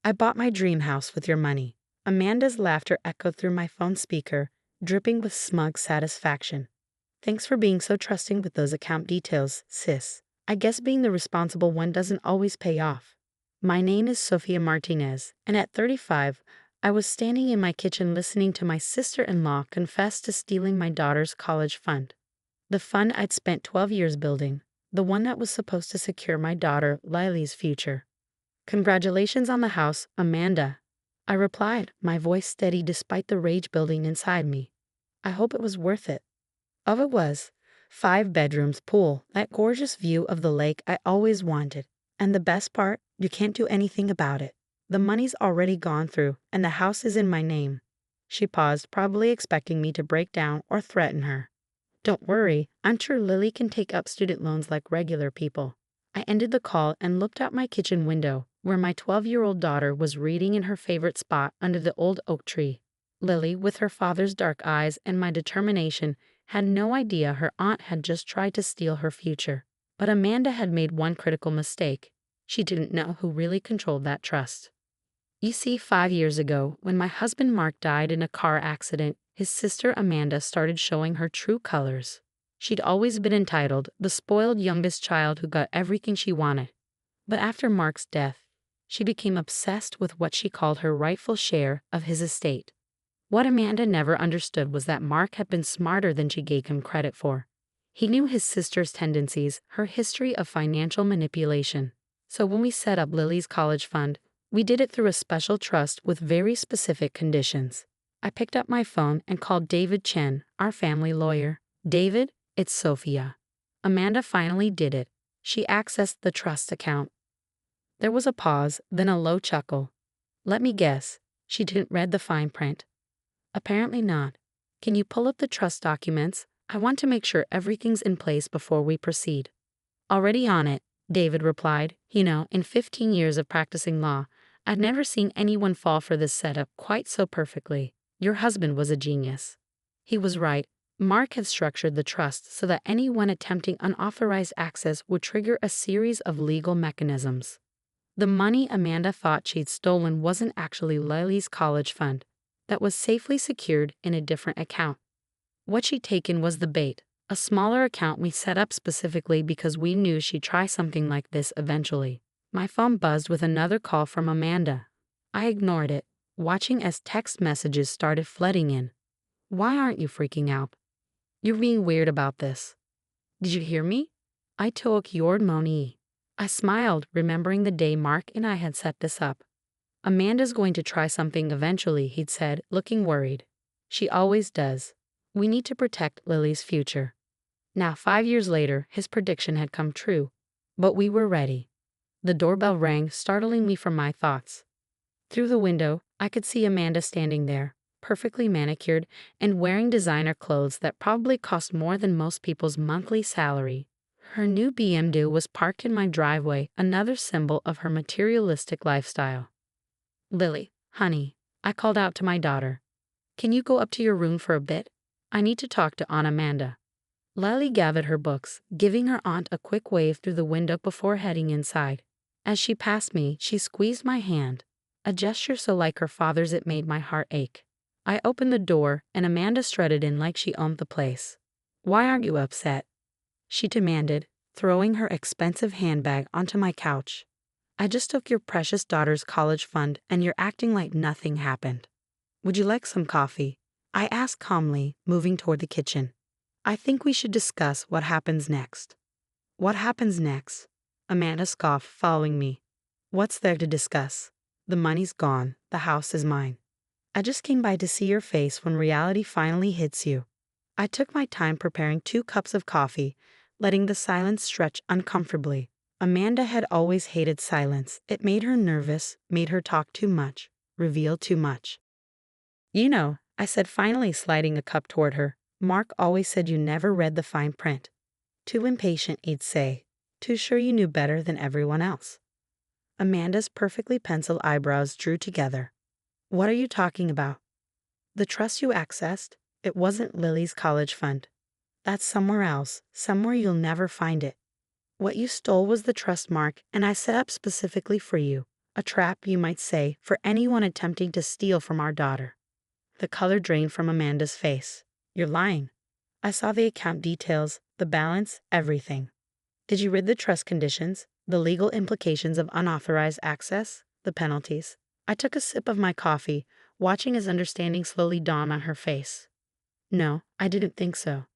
I bought my dream house with your money. Amanda's laughter echoed through my phone speaker, dripping with smug satisfaction. Thanks for being so trusting with those account details, sis. I guess being the responsible one doesn't always pay off. My name is Sofia Martinez, and at 35, I was standing in my kitchen listening to my sister-in-law confess to stealing my daughter's college fund. The fund I'd spent 12 years building, the one that was supposed to secure my daughter Lily's future. Congratulations on the house, Amanda. I replied, my voice steady despite the rage building inside me. I hope it was worth it. Oh, it was. 5 bedrooms, pool, that gorgeous view of the lake I always wanted. And the best part, you can't do anything about it. The money's already gone through, and the house is in my name. She paused, probably expecting me to break down or threaten her. Don't worry, I'm sure Lily can take up student loans like regular people. I ended the call and looked out my kitchen window, where my 12-year-old daughter was reading in her favorite spot under the old oak tree. Lily, with her father's dark eyes and my determination, had no idea her aunt had just tried to steal her future. But Amanda had made one critical mistake. She didn't know who really controlled that trust. You see, 5 years ago, when my husband Mark died in a car accident, his sister Amanda started showing her true colors. She'd always been entitled, the spoiled youngest child who got everything she wanted. But after Mark's death, she became obsessed with what she called her rightful share of his estate. What Amanda never understood was that Mark had been smarter than she gave him credit for. He knew his sister's tendencies, her history of financial manipulation. So when we set up Lily's college fund, we did it through a special trust with very specific conditions. I picked up my phone and called David Chen, our family lawyer. David, it's Sophia. Amanda finally did it. She accessed the trust account. There was a pause, then a low chuckle. Let me guess, she didn't read the fine print. Apparently not. Can you pull up the trust documents? I want to make sure everything's in place before we proceed. Already on it, David replied. You know, in 15 years of practicing law, I'd never seen anyone fall for this setup quite so perfectly. Your husband was a genius. He was right. Mark had structured the trust so that anyone attempting unauthorized access would trigger a series of legal mechanisms. The money Amanda thought she'd stolen wasn't actually Lily's college fund. That was safely secured in a different account. What she'd taken was the bait, a smaller account we set up specifically because we knew she'd try something like this eventually. My phone buzzed with another call from Amanda. I ignored it, watching as text messages started flooding in. Why aren't you freaking out? You're being weird about this. Did you hear me? I took your money. I smiled, remembering the day Mark and I had set this up. Amanda's going to try something eventually, he'd said, looking worried. She always does. We need to protect Lily's future. Now, 5 years later, his prediction had come true. But we were ready. The doorbell rang, startling me from my thoughts. Through the window, I could see Amanda standing there, perfectly manicured and wearing designer clothes that probably cost more than most people's monthly salary. Her new BMW was parked in my driveway, another symbol of her materialistic lifestyle. Lily, honey, I called out to my daughter. Can you go up to your room for a bit? I need to talk to Aunt Amanda. Lily gathered her books, giving her aunt a quick wave through the window before heading inside. As she passed me, she squeezed my hand, a gesture so like her father's it made my heart ache. I opened the door, and Amanda strutted in like she owned the place. Why aren't you upset? She demanded, throwing her expensive handbag onto my couch. I just took your precious daughter's college fund, and you're acting like nothing happened. Would you like some coffee? I asked calmly, moving toward the kitchen. I think we should discuss what happens next. What happens next? Amanda scoffed, following me. What's there to discuss? The money's gone. The house is mine. I just came by to see your face when reality finally hits you. I took my time preparing 2 cups of coffee, letting the silence stretch uncomfortably. Amanda had always hated silence. It made her nervous, made her talk too much, reveal too much. You know, I said, finally sliding a cup toward her. Mark always said you never read the fine print. Too impatient, he'd say. Too sure you knew better than everyone else. Amanda's perfectly penciled eyebrows drew together. What are you talking about? The trust you accessed? It wasn't Lily's college fund. That's somewhere else, somewhere you'll never find it. What you stole was the trust, Mark, and I set up specifically for you. A trap, you might say, for anyone attempting to steal from our daughter. The color drained from Amanda's face. You're lying. I saw the account details, the balance, everything. Did you read the trust conditions, the legal implications of unauthorized access, the penalties? I took a sip of my coffee, watching as understanding slowly dawned on her face. No, I didn't think so.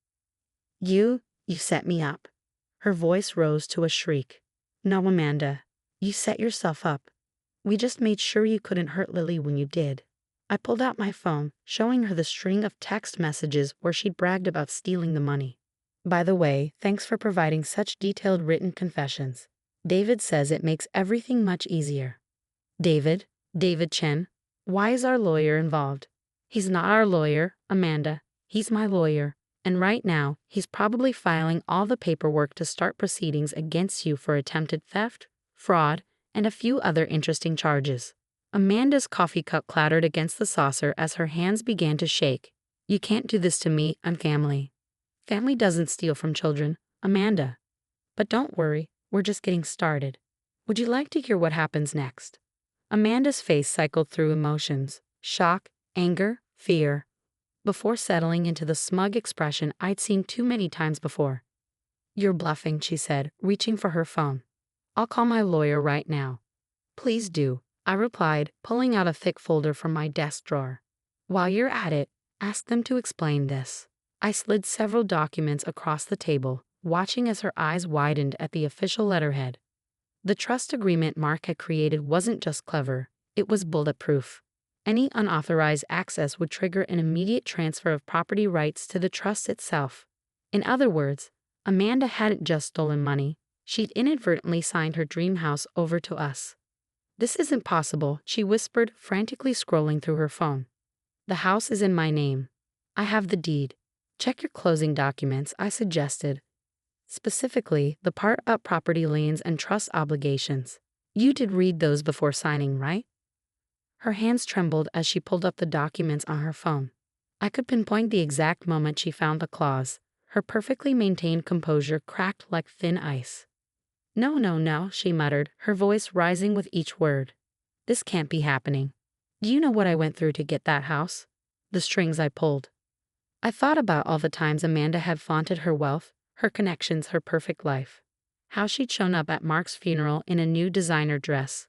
You set me up. Her voice rose to a shriek. No, Amanda, you set yourself up. We just made sure you couldn't hurt Lily when you did. I pulled out my phone, showing her the string of text messages where she'd bragged about stealing the money. By the way, thanks for providing such detailed written confessions. David says it makes everything much easier. David? David Chen? Why is our lawyer involved? He's not our lawyer, Amanda. He's my lawyer. And right now, he's probably filing all the paperwork to start proceedings against you for attempted theft, fraud, and a few other interesting charges. Amanda's coffee cup clattered against the saucer as her hands began to shake. You can't do this to me, I'm family. Family doesn't steal from children, Amanda. But don't worry, we're just getting started. Would you like to hear what happens next? Amanda's face cycled through emotions, shock, anger, fear, before settling into the smug expression I'd seen too many times before. You're bluffing, she said, reaching for her phone. I'll call my lawyer right now. Please do, I replied, pulling out a thick folder from my desk drawer. While you're at it, ask them to explain this. I slid several documents across the table, watching as her eyes widened at the official letterhead. The trust agreement Mark had created wasn't just clever, it was bulletproof. Any unauthorized access would trigger an immediate transfer of property rights to the trust itself. In other words, Amanda hadn't just stolen money, she'd inadvertently signed her dream house over to us. This isn't possible, she whispered, frantically scrolling through her phone. The house is in my name. I have the deed. Check your closing documents, I suggested. Specifically, the part about property liens and trust obligations. You did read those before signing, right? Her hands trembled as she pulled up the documents on her phone. I could pinpoint the exact moment she found the clause. Her perfectly maintained composure cracked like thin ice. No, she muttered, her voice rising with each word. This can't be happening. Do you know what I went through to get that house? The strings I pulled. I thought about all the times Amanda had flaunted her wealth, her connections, her perfect life. How she'd shown up at Mark's funeral in a new designer dress,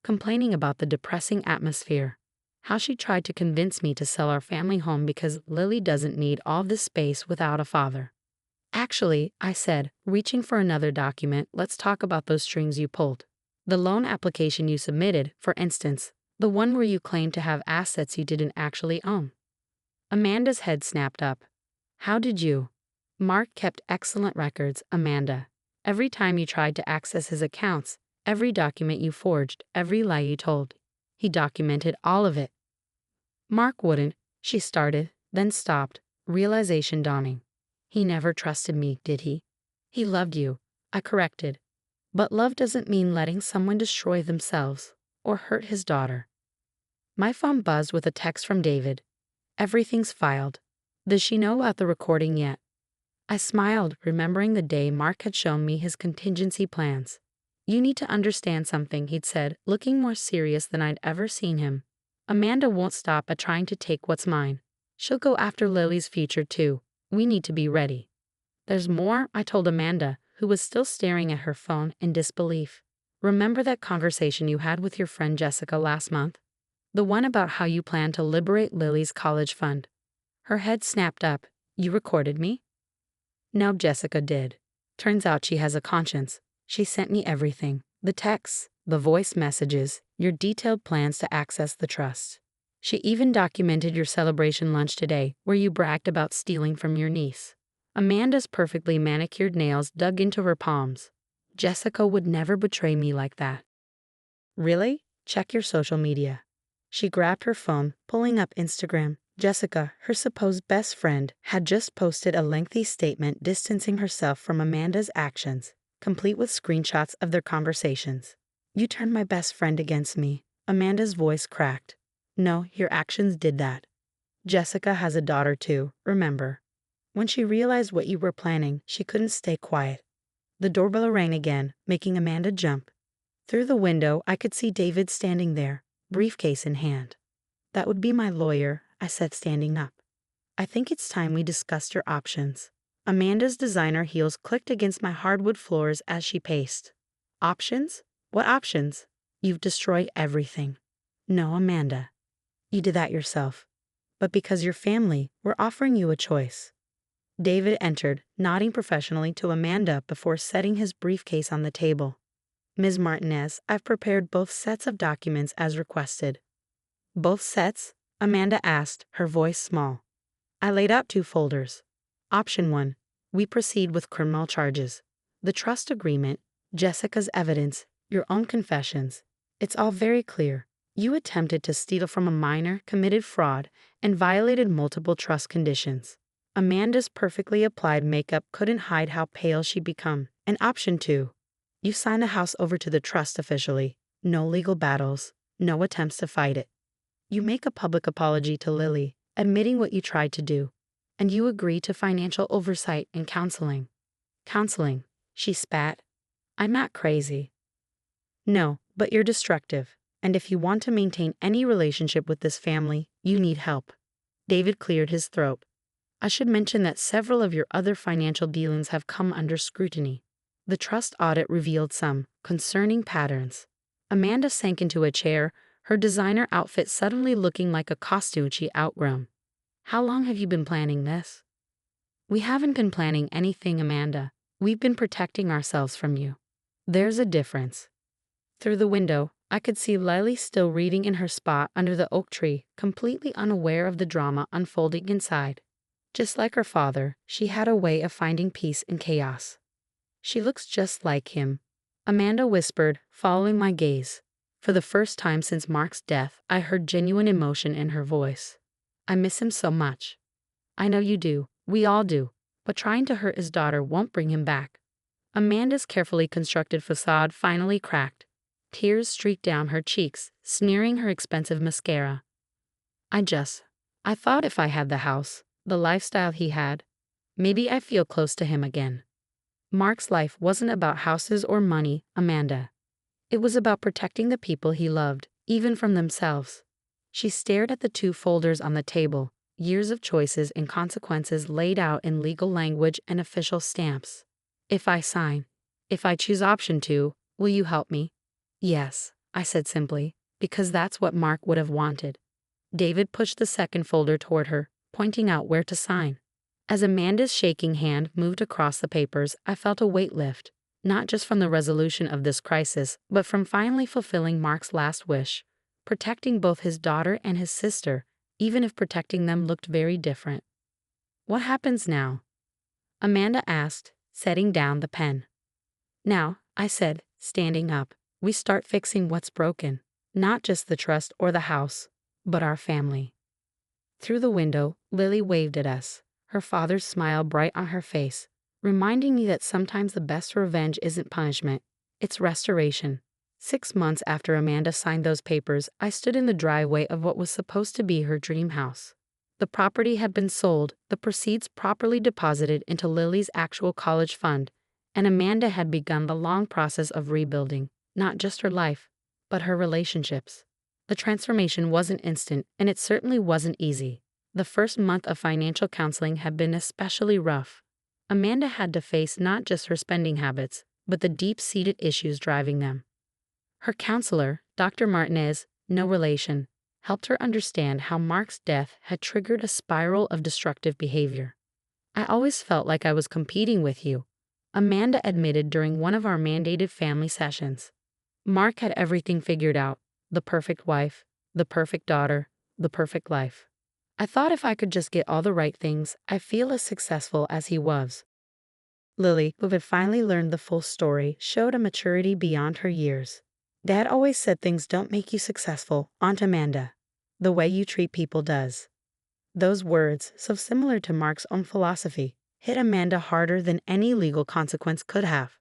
complaining about the depressing atmosphere. How she tried to convince me to sell our family home because Lily doesn't need all this space without a father. Actually, I said, reaching for another document, let's talk about those strings you pulled. The loan application you submitted, for instance, the one where you claimed to have assets you didn't actually own. Amanda's head snapped up. How did you? Mark kept excellent records, Amanda. Every time you tried to access his accounts, every document you forged, every lie you told, he documented all of it. Mark wouldn't, she started, then stopped, realization dawning. He never trusted me, did he? He loved you, I corrected. But love doesn't mean letting someone destroy themselves or hurt his daughter. My phone buzzed with a text from David. Everything's filed. Does she know about the recording yet? I smiled, remembering the day Mark had shown me his contingency plans. You need to understand something, he'd said, looking more serious than I'd ever seen him. Amanda won't stop at trying to take what's mine. She'll go after Lily's future too. We need to be ready. There's more, I told Amanda, who was still staring at her phone in disbelief. Remember that conversation you had with your friend Jessica last month? The one about how you plan to liberate Lily's college fund. Her head snapped up. You recorded me? No, Jessica did. Turns out she has a conscience. She sent me everything. The texts, the voice messages, your detailed plans to access the trust. She even documented your celebration lunch today, where you bragged about stealing from your niece. Amanda's perfectly manicured nails dug into her palms. Jessica would never betray me like that. Really? Check your social media. She grabbed her phone, pulling up Instagram. Jessica, her supposed best friend, had just posted a lengthy statement distancing herself from Amanda's actions, complete with screenshots of their conversations. You turned my best friend against me. Amanda's voice cracked. No, your actions did that. Jessica has a daughter too, remember. When she realized what you were planning, she couldn't stay quiet. The doorbell rang again, making Amanda jump. Through the window, I could see David standing there, briefcase in hand. That would be my lawyer, I said, standing up. I think it's time we discussed your options. Amanda's designer heels clicked against my hardwood floors as she paced. Options? What options? You've destroyed everything. No, Amanda. You did that yourself. But because you're family, we're offering you a choice. David entered, nodding professionally to Amanda before setting his briefcase on the table. Ms. Martinez, I've prepared both sets of documents as requested. Both sets? Amanda asked, her voice small. I laid out 2 folders. Option 1. We proceed with criminal charges. The trust agreement, Jessica's evidence, your own confessions. It's all very clear. You attempted to steal from a minor, committed fraud, and violated multiple trust conditions. Amanda's perfectly applied makeup couldn't hide how pale she'd become. And option 2. You sign the house over to the trust officially. No legal battles. No attempts to fight it. You make a public apology to Lily, admitting what you tried to do. And you agree to financial oversight and counseling. Counseling, she spat. I'm not crazy. No, but you're destructive. And if you want to maintain any relationship with this family, you need help. David cleared his throat. I should mention that several of your other financial dealings have come under scrutiny. The trust audit revealed some concerning patterns. Amanda sank into a chair, her designer outfit suddenly looking like a costume she'd outgrown. How long have you been planning this? We haven't been planning anything, Amanda. We've been protecting ourselves from you. There's a difference. Through the window, I could see Lily still reading in her spot under the oak tree, completely unaware of the drama unfolding inside. Just like her father, she had a way of finding peace in chaos. She looks just like him, Amanda whispered, following my gaze. For the first time since Mark's death, I heard genuine emotion in her voice. I miss him so much. I know you do, we all do, but trying to hurt his daughter won't bring him back. Amanda's carefully constructed facade finally cracked. Tears streaked down her cheeks, smearing her expensive mascara. I thought if I had the house, the lifestyle he had, maybe I'd feel close to him again. Mark's life wasn't about houses or money, Amanda. It was about protecting the people he loved, even from themselves. She stared at the 2 folders on the table, years of choices and consequences laid out in legal language and official stamps. If I choose option 2, will you help me? Yes, I said simply, because that's what Mark would have wanted. David pushed the second folder toward her, pointing out where to sign. As Amanda's shaking hand moved across the papers, I felt a weight lift, not just from the resolution of this crisis, but from finally fulfilling Mark's last wish, protecting both his daughter and his sister, even if protecting them looked very different. What happens now? Amanda asked, setting down the pen. Now, I said, standing up, we start fixing what's broken, not just the trust or the house, but our family. Through the window, Lily waved at us, her father's smile bright on her face, reminding me that sometimes the best revenge isn't punishment, it's restoration. 6 months after Amanda signed those papers, I stood in the driveway of what was supposed to be her dream house. The property had been sold, the proceeds properly deposited into Lily's actual college fund, and Amanda had begun the long process of rebuilding, not just her life, but her relationships. The transformation wasn't instant, and it certainly wasn't easy. The first month of financial counseling had been especially rough. Amanda had to face not just her spending habits, but the deep-seated issues driving them. Her counselor, Dr. Martinez, no relation, helped her understand how Mark's death had triggered a spiral of destructive behavior. I always felt like I was competing with you, Amanda admitted during one of our mandated family sessions. Mark had everything figured out, the perfect wife, the perfect daughter, the perfect life. I thought if I could just get all the right things, I'd feel as successful as he was. Lily, who had finally learned the full story, showed a maturity beyond her years. Dad always said things don't make you successful, Aunt Amanda. The way you treat people does. Those words, so similar to Mark's own philosophy, hit Amanda harder than any legal consequence could have.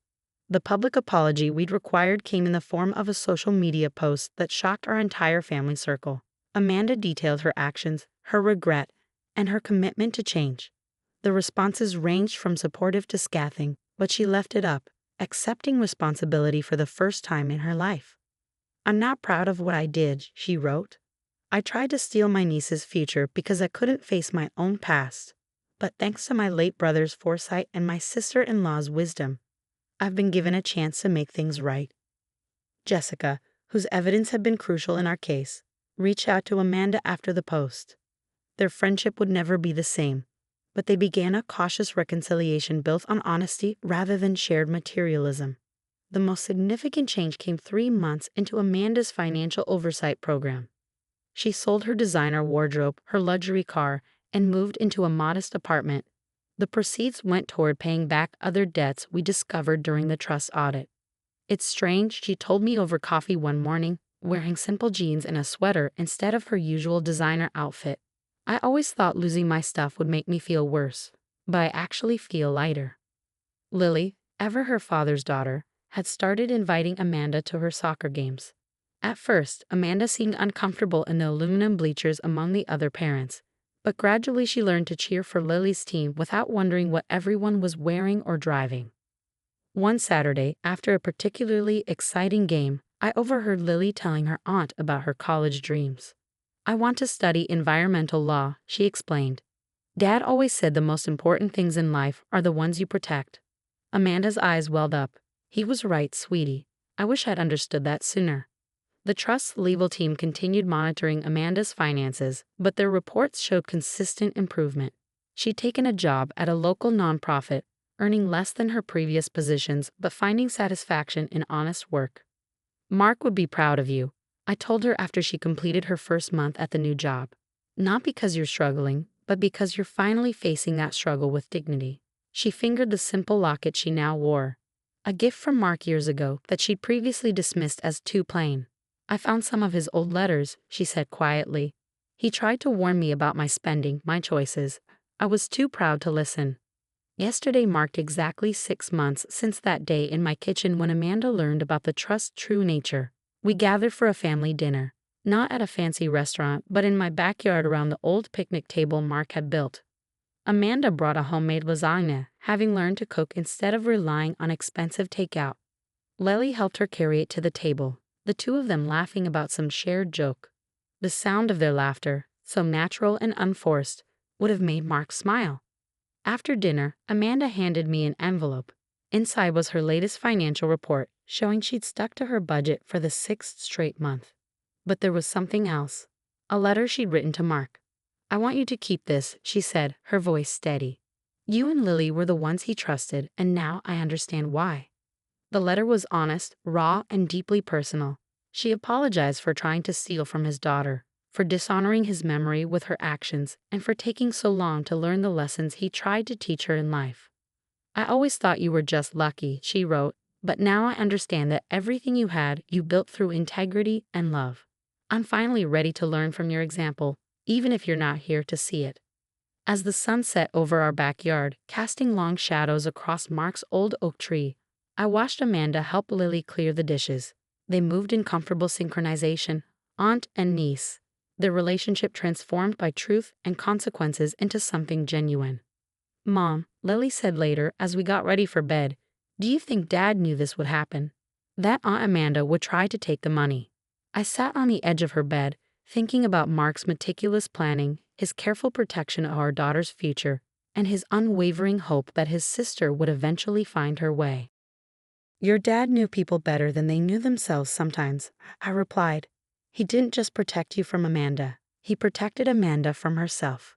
The public apology we'd required came in the form of a social media post that shocked our entire family circle. Amanda detailed her actions, her regret, and her commitment to change. The responses ranged from supportive to scathing, but she left it up, accepting responsibility for the first time in her life. "I'm not proud of what I did," she wrote. "I tried to steal my niece's future because I couldn't face my own past. But thanks to my late brother's foresight and my sister-in-law's wisdom, I've been given a chance to make things right." Jessica, whose evidence had been crucial in our case, reached out to Amanda after the post. Their friendship would never be the same, but they began a cautious reconciliation built on honesty rather than shared materialism. The most significant change came 3 months into Amanda's financial oversight program. She sold her designer wardrobe, her luxury car, and moved into a modest apartment. The proceeds went toward paying back other debts we discovered during the trust audit. "It's strange," she told me over coffee one morning, wearing simple jeans and a sweater instead of her usual designer outfit. "I always thought losing my stuff would make me feel worse, but I actually feel lighter." Lily, ever her father's daughter, had started inviting Amanda to her soccer games. At first, Amanda seemed uncomfortable in the aluminum bleachers among the other parents, but gradually she learned to cheer for Lily's team without wondering what everyone was wearing or driving. One Saturday, after a particularly exciting game, I overheard Lily telling her aunt about her college dreams. "I want to study environmental law," she explained. "Dad always said the most important things in life are the ones you protect." Amanda's eyes welled up. "He was right, sweetie. I wish I'd understood that sooner." The trust's legal team continued monitoring Amanda's finances, but their reports showed consistent improvement. She'd taken a job at a local nonprofit, earning less than her previous positions but finding satisfaction in honest work. "Mark would be proud of you," I told her after she completed her first month at the new job. "Not because you're struggling, but because you're finally facing that struggle with dignity." She fingered the simple locket she now wore, a gift from Mark years ago that she'd previously dismissed as too plain. "I found some of his old letters," she said quietly. "He tried to warn me about my spending, my choices. I was too proud to listen." Yesterday marked exactly 6 months since that day in my kitchen when Amanda learned about the trust's true nature. We gathered for a family dinner, not at a fancy restaurant, but in my backyard around the old picnic table Mark had built. Amanda brought a homemade lasagna, having learned to cook instead of relying on expensive takeout. Lily helped her carry it to the table, the two of them laughing about some shared joke. The sound of their laughter, so natural and unforced, would have made Mark smile. After dinner, Amanda handed me an envelope. Inside was her latest financial report, showing she'd stuck to her budget for the 6th straight month. But there was something else. A letter she'd written to Mark. "I want you to keep this," she said, her voice steady. "You and Lily were the ones he trusted, and now I understand why." The letter was honest, raw, and deeply personal. She apologized for trying to steal from his daughter, for dishonoring his memory with her actions, and for taking so long to learn the lessons he tried to teach her in life. "I always thought you were just lucky," she wrote, "but now I understand that everything you had, you built through integrity and love. I'm finally ready to learn from your example, even if you're not here to see it." As the sun set over our backyard, casting long shadows across Mark's old oak tree, I watched Amanda help Lily clear the dishes. They moved in comfortable synchronization, aunt and niece, their relationship transformed by truth and consequences into something genuine. "Mom," Lily said later as we got ready for bed, "do you think Dad knew this would happen? That Aunt Amanda would try to take the money." I sat on the edge of her bed, thinking about Mark's meticulous planning, his careful protection of our daughter's future, and his unwavering hope that his sister would eventually find her way. "Your dad knew people better than they knew themselves sometimes," I replied. "He didn't just protect you from Amanda, he protected Amanda from herself."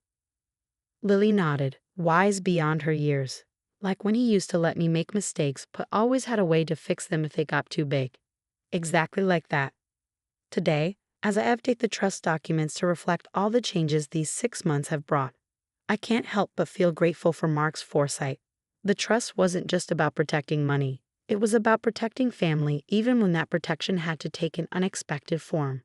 Lily nodded, wise beyond her years. "Like when he used to let me make mistakes but always had a way to fix them if they got too big." Exactly like that. Today, as I update the trust documents to reflect all the changes these 6 months have brought, I can't help but feel grateful for Mark's foresight. The trust wasn't just about protecting money. It was about protecting family even when that protection had to take an unexpected form.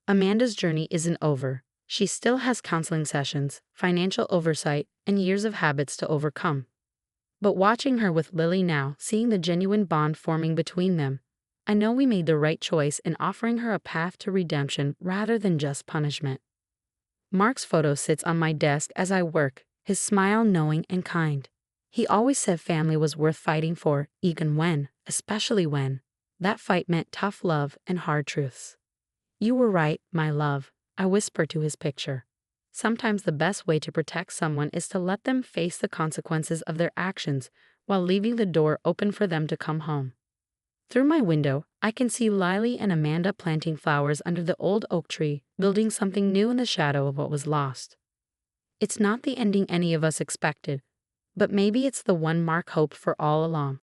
Amanda's journey isn't over. She still has counseling sessions, financial oversight, and years of habits to overcome. But watching her with Lily now, seeing the genuine bond forming between them, I know we made the right choice in offering her a path to redemption rather than just punishment. Mark's photo sits on my desk as I work, his smile knowing and kind. He always said family was worth fighting for, especially when, that fight meant tough love and hard truths. You were right, my love, I whispered to his picture. Sometimes the best way to protect someone is to let them face the consequences of their actions while leaving the door open for them to come home. Through my window, I can see Lily and Amanda planting flowers under the old oak tree, building something new in the shadow of what was lost. It's not the ending any of us expected, but maybe it's the one Mark hoped for all along.